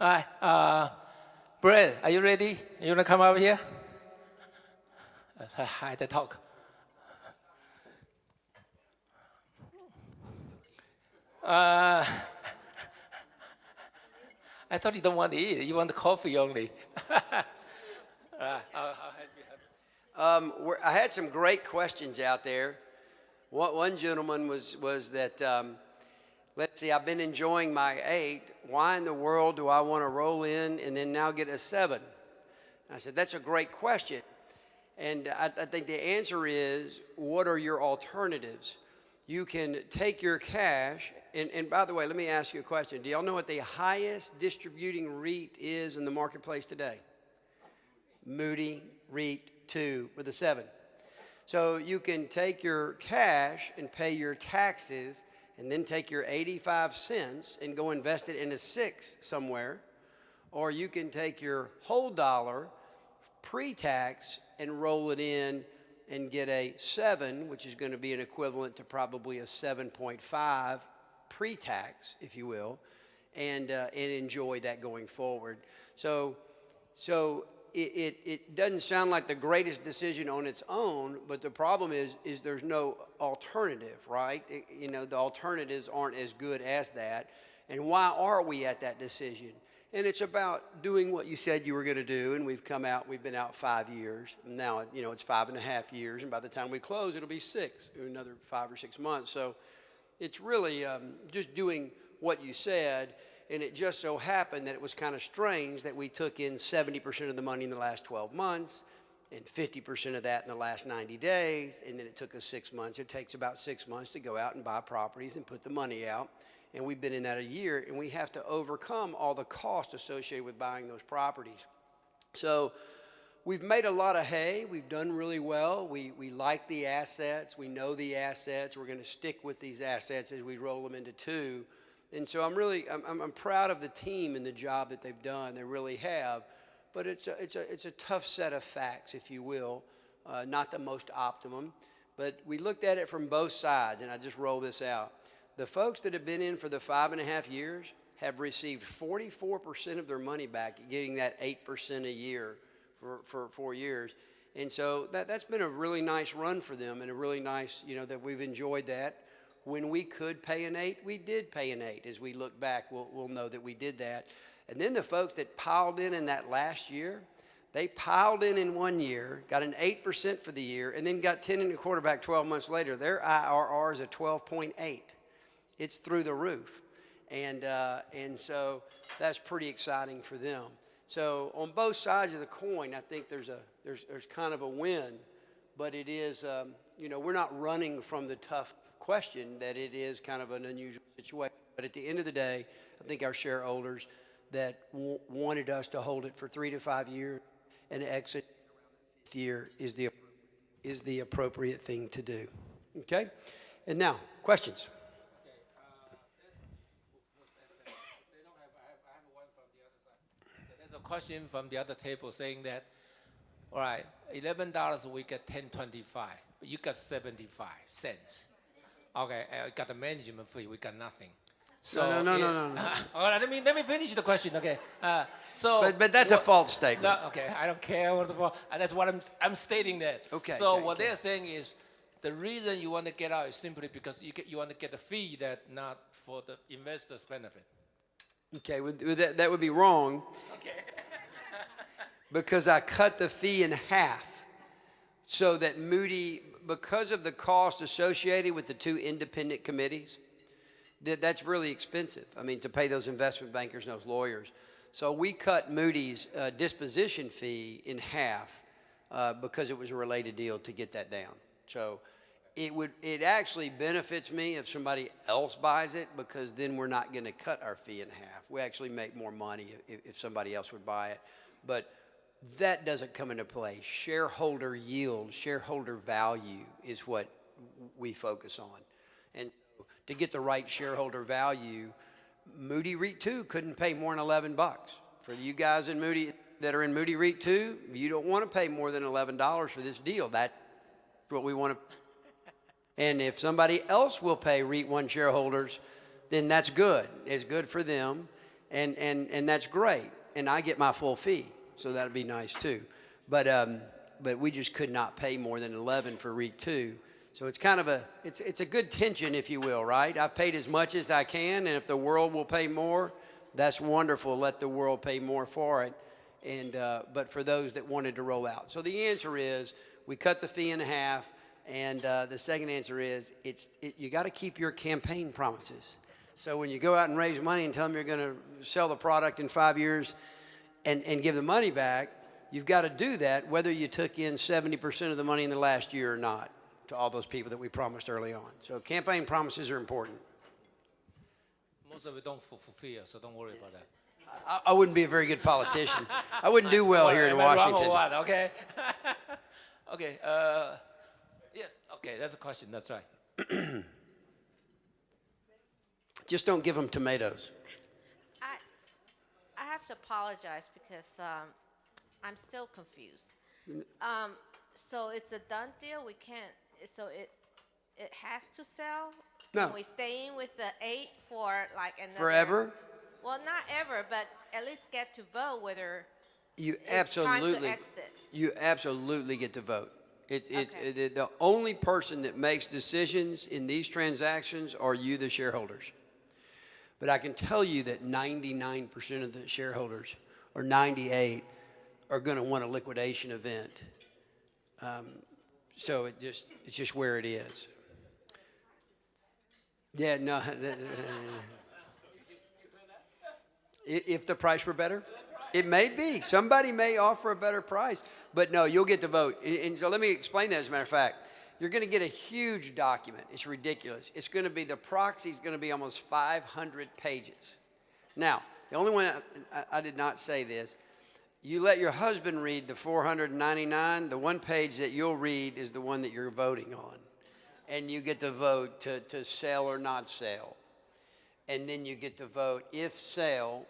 Hi, Brad, are you ready? You wanna come over here? Hi, the talk. Uh, I thought you don't want to eat. You want the coffee only. I'll help you. I had some great questions out there. One gentleman was that, let's see, I've been enjoying my 8. Why in the world do I want to roll in and then now get a 7? And I said, that's a great question. And I think the answer is, what are your alternatives? You can take your cash, and by the way, let me ask you a question. Do y'all know what the highest distributing REIT is in the marketplace today? Moody REIT 2 with a 7. So you can take your cash and pay your taxes and then take your 85 cents and go invest it in a 6 somewhere. Or you can take your whole dollar pre-tax and roll it in and get a 7, which is going to be an equivalent to probably a 7.5 pre-tax, if you will, and enjoy that going forward. So it doesn't sound like the greatest decision on its own, but the problem is there's no alternative, right? The alternatives aren't as good as that. And why are we at that decision? And it's about doing what you said you were going to do, and we've been out 5 years. Now, it's 5.5 years, and by the time we close, it'll be 6, another 5 or 6 months. So it's really just doing what you said, and it just so happened that it was kind of strange that we took in 70% of the money in the last 12 months, and 50% of that in the last 90 days, and then it took us 6 months. It takes about 6 months to go out and buy properties and put the money out. And we've been in that a year, and we have to overcome all the costs associated with buying those properties. So we've made a lot of hay. We've done really well. We like the assets. We know the assets. We're going to stick with these assets as we roll them into 2. And so I'm proud of the team and the job that they've done. They really have. But it's a tough set of facts, if you will, not the most optimum. But we looked at it from both sides, and I just roll this out. The folks that have been in for the 5.5 years have received 44% of their money back, getting that 8% a year for 4 years. And so that's been a really nice run for them, and a really nice, that we've enjoyed that. When we could pay an 8, we did pay an 8. As we look back, we'll know that we did that. And then the folks that piled in that last year, they piled in 1 year, got an 8% for the year, and then got 10 and a quarter back 12 months later. Their IRR is a 12.8. It's through the roof. And so that's pretty exciting for them. So on both sides of the coin, I think there's kind of a win, but it is, we're not running from the tough question that it is kind of an unusual situation. But at the end of the day, I think our shareholders that wanted us to hold it for 3 to 5 years and exit around the 5th year is the appropriate thing to do. Okay? And now, questions? Question from the other table saying that, all right, $11 we get 10.25, but you got 75 cents. Okay, I got the management fee, we got nothing. So no. All right, let me finish the question. Okay, but that's a false statement. No, okay, I don't care what the that's what I'm stating that. Okay. So what they're saying is, the reason you want to get out is simply because you want to get the fee that not for the investor's benefit. Okay, that would be wrong. Okay. Because I cut the fee in half so that Moody, because of the cost associated with the 2 independent committees, that's really expensive. I mean, to pay those investment bankers and those lawyers. So we cut Moody's disposition fee in half because it was a related deal to get that down. So it actually benefits me if somebody else buys it, because then we're not going to cut our fee in half. We actually make more money if somebody else would buy it. But that doesn't come into play. Shareholder yield, shareholder value is what we focus on. And to get the right shareholder value, Moody REIT 2 couldn't pay more than $11. For you guys in Moody that are in Moody REIT 2, you don't want to pay more than $11 for this deal. That's what we want to. And if somebody else will pay REIT 1 shareholders, then that's good. It's good for them. and that's great. And I get my full fee, so that'd be nice too. But we just could not pay more than 11 for REIT 2. So it's kind of it's a good tension, if you will, right? I've paid as much as I can, and if the world will pay more, that's wonderful. Let the world pay more for it. And but for those that wanted to roll out. So the answer is we cut the fee in half, and the second answer is you got to keep your campaign promises. So when you go out and raise money and tell them you're going to sell the product in 5 years and give the money back, you've got to do that whether you took in 70% of the money in the last year or not, to all those people that we promised early on. So campaign promises are important. Most of it don't fulfill, so don't worry about that. I wouldn't be a very good politician. I wouldn't do well here in Washington. Wrong or what? Okay. Okay. Yes. Okay. That's a question. That's right. Just don't give them tomatoes. I have to apologize because I'm still confused. So it's a done deal. We can't. So it has to sell. No. Can we stay in with the 8 for like another Forever? Well, not ever, but at least get to vote whether You it's absolutely. time to exit. You absolutely get to vote. It's Okay. the only person that makes decisions in these transactions are you, the shareholders. But I can tell you that 99% of the shareholders, or 98, are going to want a liquidation event. So it's just where it is. Yeah, no. If the price were better, it may be. Somebody may offer a better price, but no, you'll get to vote. And so let me explain that. As a matter of fact, you're going to get a huge document. It's ridiculous. It's going to be, the proxy is going to be almost 500 pages. Now, the only one, I did not say this. You let your husband read the 499. The one page that you'll read is the one that you're voting on. And you get to vote to sell or not sell. And then you get to vote, if sale,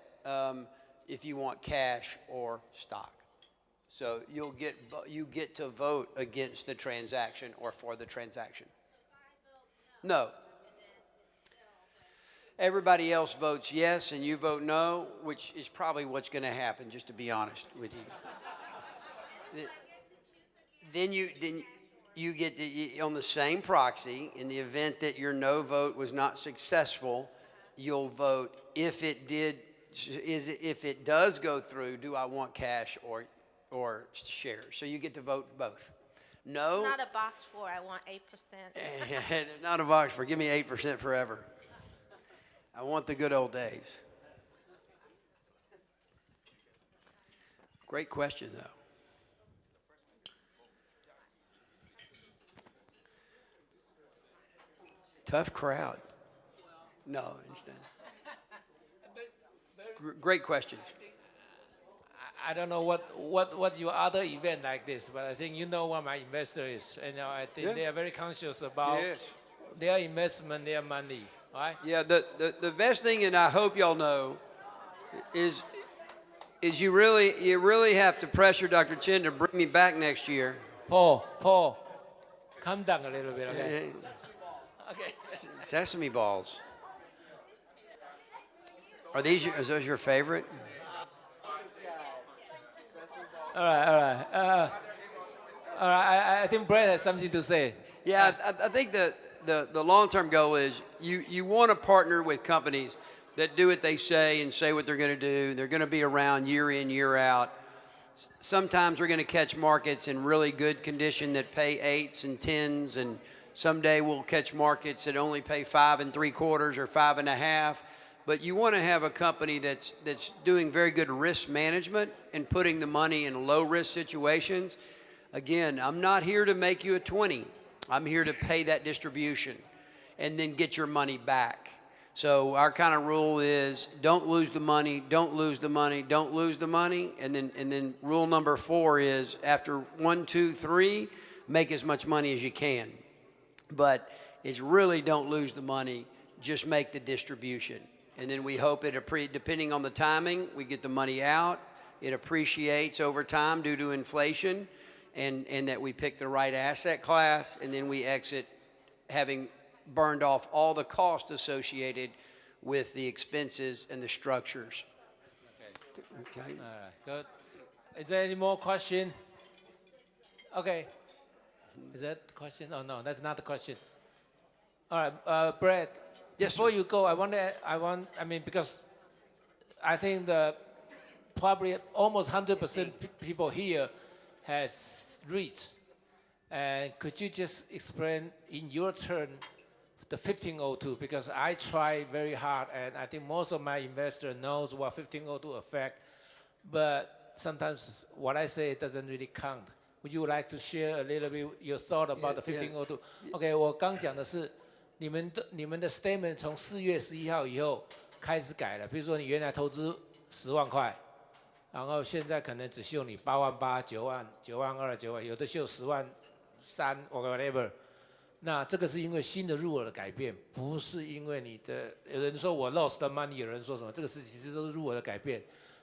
if you want cash or stock. So you get to vote against the transaction or for the transaction. No. Everybody else votes yes and you vote no, which is probably what's going to happen, just to be honest with you. Then you get on the same proxy, in the event that your no vote was not successful, you'll vote if it does go through, do I want cash or shares? So you get to vote both. No. It's not a box for I want 8%. There's not a box for give me 8% forever. I want the good old days. Great question, though. Tough crowd. No, great question. I don't know what your other event like this, but I think you know what my investor is. And I think they are very conscious about their investment, their money, right? Yeah, the best thing, and I hope y'all know, is you really have to pressure Dr. Chin to bring me back next year. Paul, calm down a little bit, okay? Okay. Sesame balls. Are those your favorite? All right. I think Brett has something to say. Yeah, I think the long-term goal is you want to partner with companies that do what they say and say what they're going to do. They're going to be around year in, year out. Sometimes we're going to catch markets in really good condition that pay 8s and 10s, and someday we'll catch markets that only pay 5 3/4 or 5.5. But you want to have a company that's doing very good risk management and putting the money in low-risk situations. Again, I'm not here to make you a 20. I'm here to pay that distribution and then get your money back. So our kind of rule is don't lose the money, don't lose the money, don't lose the money. And then rule number 4 is after 1, 2, 3, make as much money as you can. But it's really don't lose the money, just make the distribution. And then we hope depending on the timing, we get the money out. It appreciates over time due to inflation, and that we pick the right asset class, and then we exit having burned off all the cost associated with the expenses and the structures Okay. All right, good. Is there any more question? Okay. Is that the question? Oh, no, that's not the question. All right, Brad. Yes, Before sir. you go, I mean, because I think probably almost 100% people here has REITs. And could you just explain in your turn the 1502? Because I try very hard, and I think most of my investors knows what 1502 affect, but sometimes what I say doesn't really count. Would you like to share a little bit your thought about the 1502? OK， 我刚讲的是你们的 statement 从4月11号以后开始改了，比如说你原来投资10万块。然后现在可能只秀你8万8、9万、9万2、9万，有的秀10万3 whatever。那这个是因为新的入额的改变，不是因为你的。有人说我 lost the money， 有人说什么，这个事其实都是入额的改变。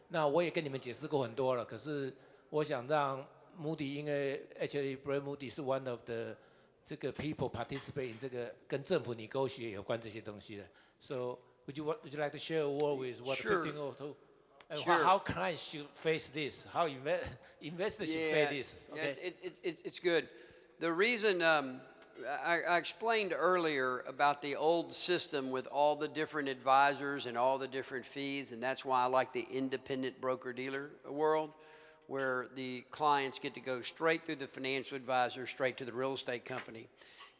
那我也跟你们解释过很多了，可是我想让 Moody， 因为 actually Brad Moody 是 one of the 这个 people participate in 这个跟政府negotiate有关这些东西的。So would you like to share a word with what Sure. 1502? Sure. How clients should face this? How investors should face this? Okay. Yeah, it's good. The reason I explained earlier about the old system with all the different advisors and all the different fees, and that's why I like the independent broker-dealer world, where the clients get to go straight through the financial advisor, straight to the real estate company.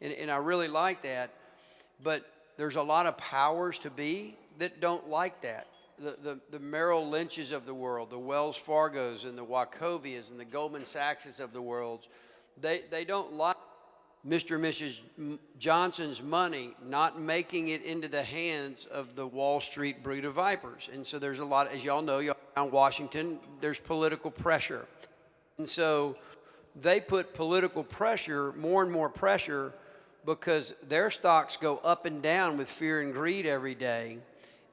And I really like that, but there's a lot of powers to be that don't like that. The Merrill Lynches of the world, the Wells Fargos and the Wachovias and the Goldman Sachses of the world, they don't like Mr. and Mrs. Johnson's money not making it into the hands of the Wall Street brood of vipers. And so there's a lot, as y'all know, around Washington, there's political pressure. And so they put political pressure, more and more pressure, because their stocks go up and down with fear and greed every day.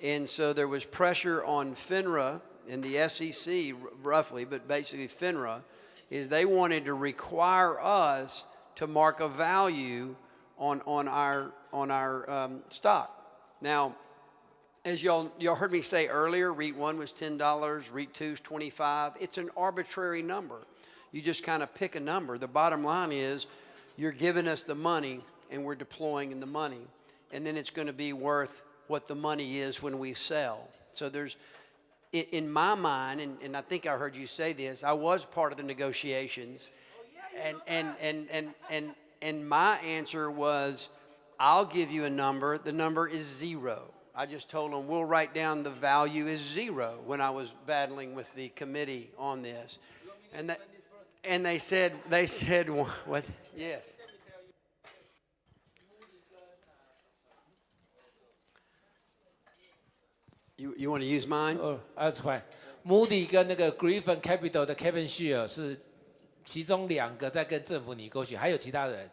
And so there was pressure on FINRA and the SEC, roughly, but basically FINRA, is they wanted to require us to mark a value on our stock. Now, as y'all heard me say earlier, REIT 1 was $10, REIT 2 is $25. It's an arbitrary number. You just kind of pick a number. The bottom line is you're giving us the money and we're deploying in the money. And then it's going to be worth what the money is when we sell. So there's, in my mind, and I think I heard you say this, I was part of the negotiations, and my answer was, I'll give you a number. The number is 0. I just told them we'll write down the value is 0 when I was battling with the committee on this, and they said what? Yes. You want to use mine? Oh, that's fine. Moody 跟那个 Griffin Capital 的 Kevin Shear 是其中2个在跟政府negotiate，还有其他人。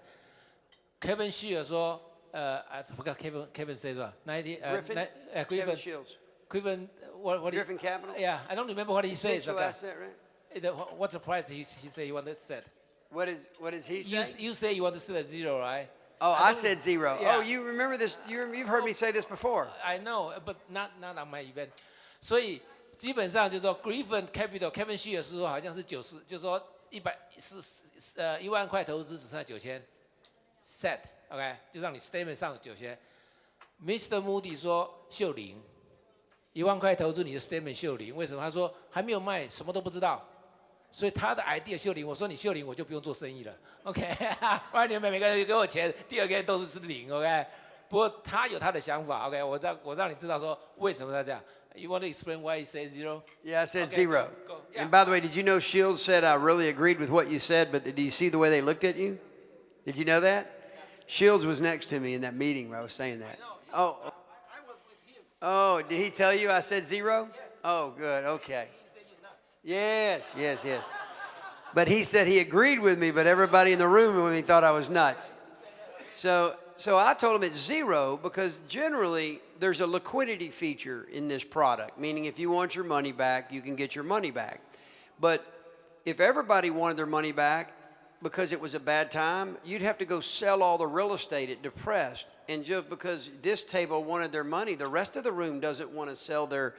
Kevin Shear 说，I forgot Kevin said what? Griffin. Kevin Shields. Griffin, what? Griffin Capital. Yeah, I don't remember what he says. You asked that, right? What's the price he say you want to set? What is he say? You say you want to set at 0, right? Oh, I said 0. Yeah. Oh, you remember this? You've heard me say this before. I know, but not on my event. 所以基本上就是说 Griffin Capital Kevin Shear 是说好像是90，就是说1万块投资只剩下9000 set， OK， 就让你 statement 上9000。Mr. Moody 说秀0， 1万块投资你的 statement 秀0，为什么？他说还没有卖，什么都不知道。所以他的 idea 秀0，我说你秀0，我就不用做生意了 ，OK， 不然你们每个人给我钱，第二个人都是0 ，OK。不过他有他的想法 ，OK， 我让你知道说为什么他这样。You want to explain why you say 0? Yeah, I said okay, 0. Go. Yeah. And by the way, did you know Shields said I really agreed with what you said, but do you see the way they looked at you? Did you know that? Shields was next to me in that meeting where I was saying that. I know. I was with him. Oh, did he tell you I said 0? Yes. Oh, good. Okay. He said you're nuts. Yes. But he said he agreed with me, but everybody in the room with me thought I was nuts. So I told him it's 0 because generally there's a liquidity feature in this product, meaning if you want your money back, you can get your money back. But if everybody wanted their money back, because it was a bad time, you'd have to go sell all the real estate at depressed. And just because this table wanted their money, the rest of the room doesn't want to sell their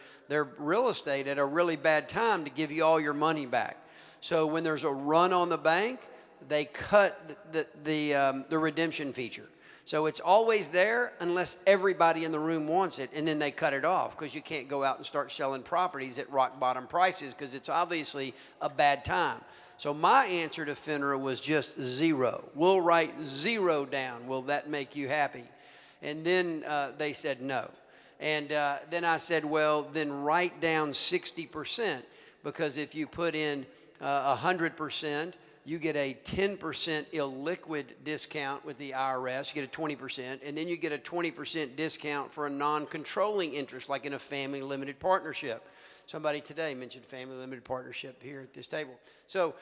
real estate at a really bad time to give you all your money back. So when there's a run on the bank, they cut the redemption feature. So it's always there unless everybody in the room wants it, and then they cut it off because you can't go out and start selling properties at rock bottom prices because it's obviously a bad time. So my answer to FINRA was just 0. We'll write 0 down. Will that make you happy? And then they said no. And then I said, well, then write down 60%, because if you put in 100%, you get a 10% illiquid discount with the IRS. You get a 20%, and then you get a 20% discount for a non-controlling interest, like in a family limited partnership. Somebody today mentioned family limited partnership here at this table. So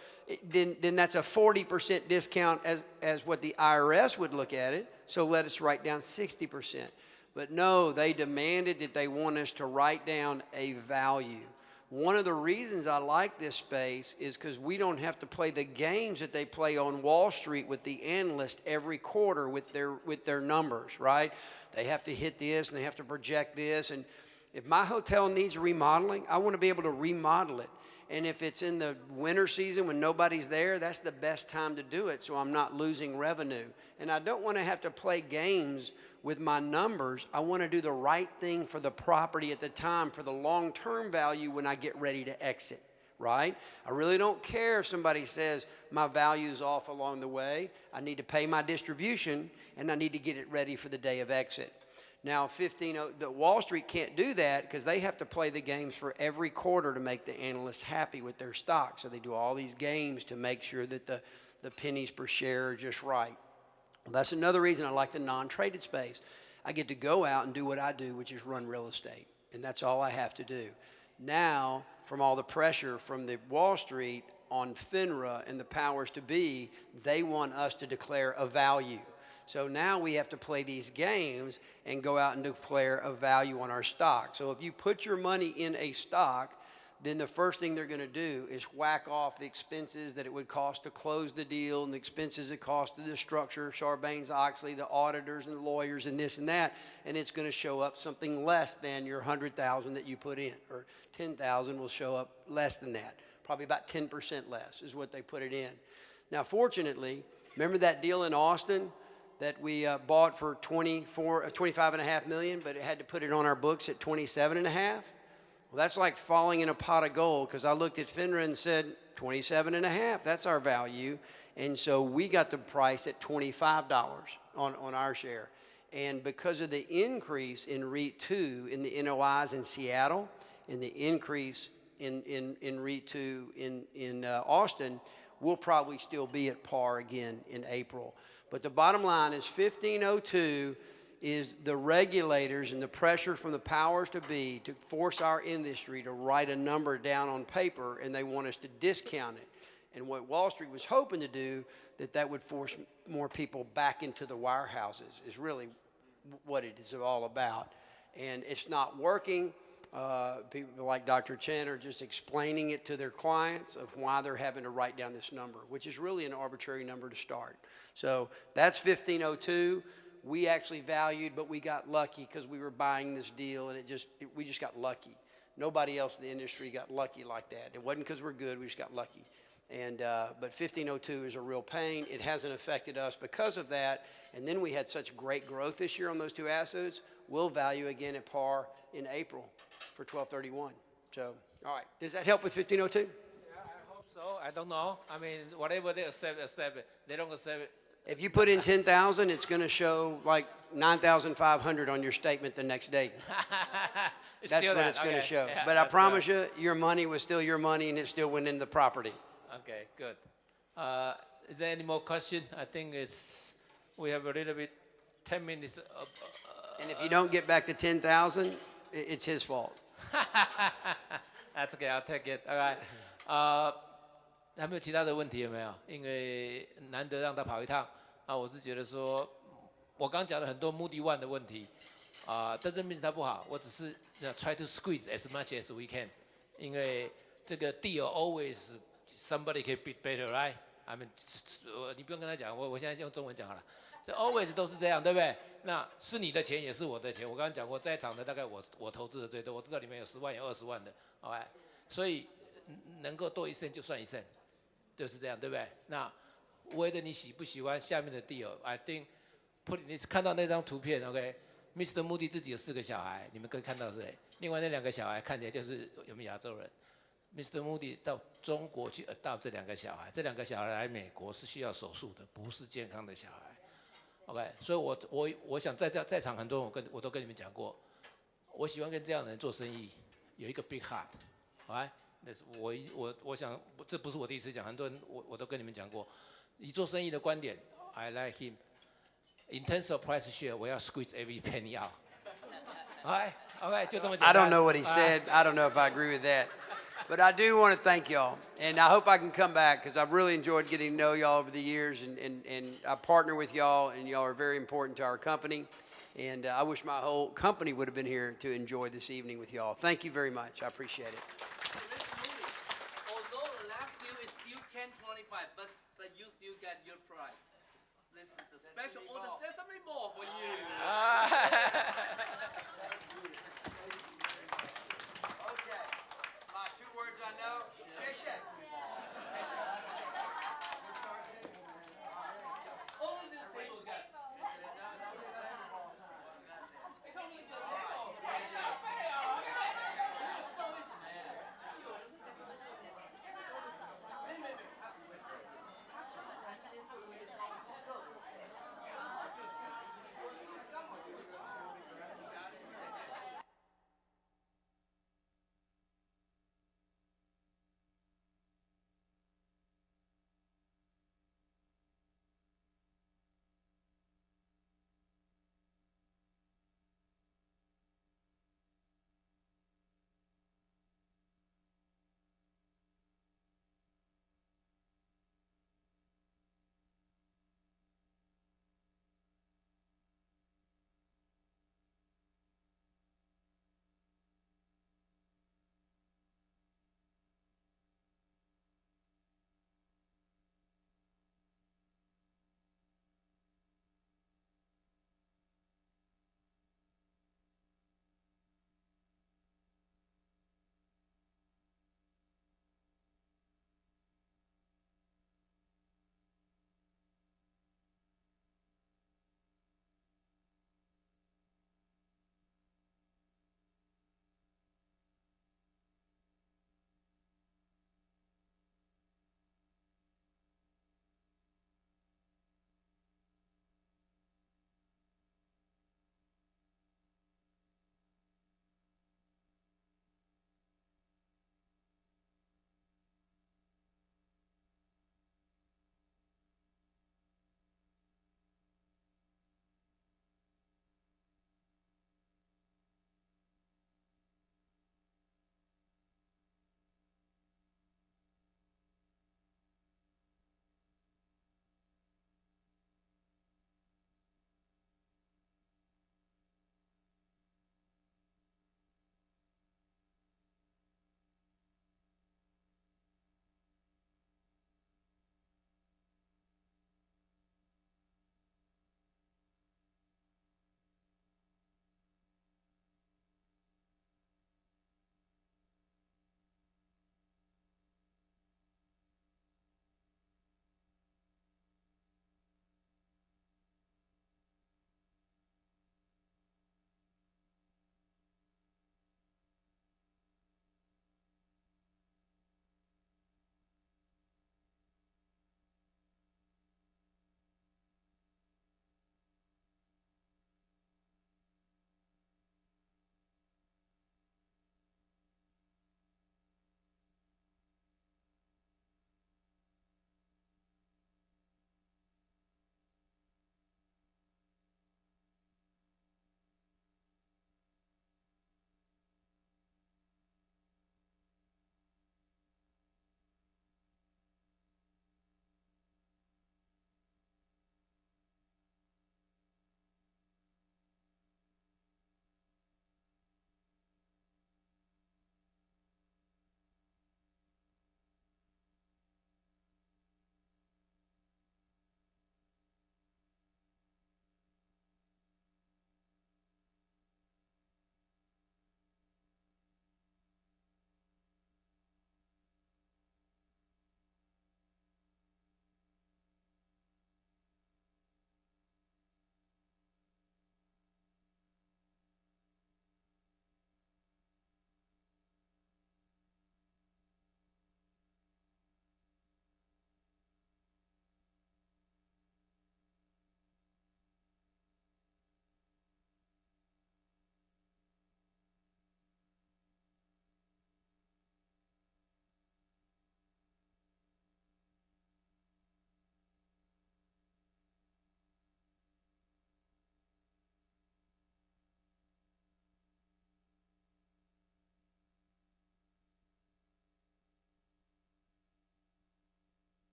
then that's a 40% discount as what the IRS would look at it. So let us write down 60%. But no, they demanded that they want us to write down a value. One of the reasons I like this space is because we don't have to play the games that they play on Wall Street with the analyst every quarter with their numbers, right? They have to hit this and they have to project this. And if my hotel needs remodeling, I want to be able to remodel it. And if it's in the winter season when nobody's there, that's the best time to do it so I'm not losing revenue. And I don't want to have to play games with my numbers. I want to do the right thing for the property at the time for the long-term value when I get ready to exit, right? I really don't care if somebody says my value's off along the way. I need to pay my distribution, and I need to get it ready for the day of exit. Now, the Wall Street can't do that because they have to play the games for every quarter to make the analysts happy with their stock. So they do all these games to make sure that the pennies per share are just right. Well, that's another reason I like the non-traded space. I get to go out and do what I do, which is run real estate, and that's all I have to do. Now, from all the pressure from the Wall Street on FINRA and the powers to be, they want us to declare a value. So now we have to play these games and go out and declare a value on our stock. So if you put your money in a stock, then the first thing they're going to do is whack off the expenses that it would cost to close the deal and the expenses it cost to the structure, Sarbanes-Oxley, the auditors and the lawyers and this and that, and it's going to show up something less than your $100,000 that you put in, or $10,000 will show up less than that. Probably about 10% less is what they put it in. Now, fortunately, remember that deal in Austin that we bought for $25.5 million, but it had to put it on our books at $27.5 million? Well, that's like falling in a pot of gold, because I looked at FINRA and said, $27.5 million, that's our value. And so we got the price at $25 on our share. And because of the increase in REIT 2 in the NOIs in Seattle, and the increase in REIT 2 in Austin, we'll probably still be at par again in April. But the bottom line is 1502 is the regulators and the pressure from the powers to be to force our industry to write a number down on paper, and they want us to discount it. And what Wall Street was hoping to do, that would force more people back into the wirehouses, is really what it is all about. And it's not working. People like Dr. Chen are just explaining it to their clients of why they're having to write down this number, which is really an arbitrary number to start. So that's 1502. We actually valued, but we got lucky because we were buying this deal, and we just got lucky. Nobody else in the industry got lucky like that. It wasn't because we're good, we just got lucky. And but 1502 is a real pain. It hasn't affected us because of that. And then we had such great growth this year on those two assets. We'll value again at par in April for 1231. So, all right. Does that help with 1502? Yeah, I hope so. I don't know. I mean, whatever they accept it. They don't accept it. If you put in 10,000, it's going to show like 9,500 on your statement the next day. That's what it's going to show. Yeah, but I promise you, your money was still your money, and it still went in the property. Okay, good. Is there any more question? I think we have a little bit, 10 minutes. And if you don't get back to 10,000, it's his fault. That's okay, I'll take it. All right. 还没有其他的问题有没有？因为难得让他跑一趟啊，我是觉得说，我刚讲了很多目的1的问题doesn't mean 他不好，我只是 try to squeeze as much as we can， 因为这个 deal always somebody can bid better, right? I mean，你不用跟他讲，我现在用中文讲好了。这 always 都是这样，对不对？那是你的钱，也是我的钱。我刚刚讲过，在场的大概我投资的最多，我知道里面有10万、有20万的，好吧？所以能够多1 cent 就算1 cent，就是这样，对不对？那为了你喜不喜欢下面的 deal，I think 你看到那张图片 ，OK？Mr. Moody 自己有4个小孩，你们可以看到是谁？另外那2个小孩看起来就是有没有亚洲人。Mr. Moody 到中国去 adopt 这2个小孩，这2个小孩来美国是需要手术的，不是健康的小孩。OK， 所以我想在场很多人我都跟你们讲过，我喜欢跟这样的人做生意，有一个 big heart， 哎，那是我想这不是我第一次讲，很多人我都跟你们讲过，以做生意的观点 ，I like him。In terms of price share， 我要 squeeze every penny out。OK， 就这么简单。I don't know what he said. I don't know if I agree with that. But I do want to thank y'all, and I hope I can come back because I've really enjoyed getting to know y'all over the years, and I partner with y'all, and y'all are very important to our company. And I wish my whole company would have been here to enjoy this evening with y'all. Thank you very much. I appreciate it. Although the last deal is still 10.25, but you still get your prize. This is a special order. Sesame ball for you. Okay. My 2 words I know. Shake, shake.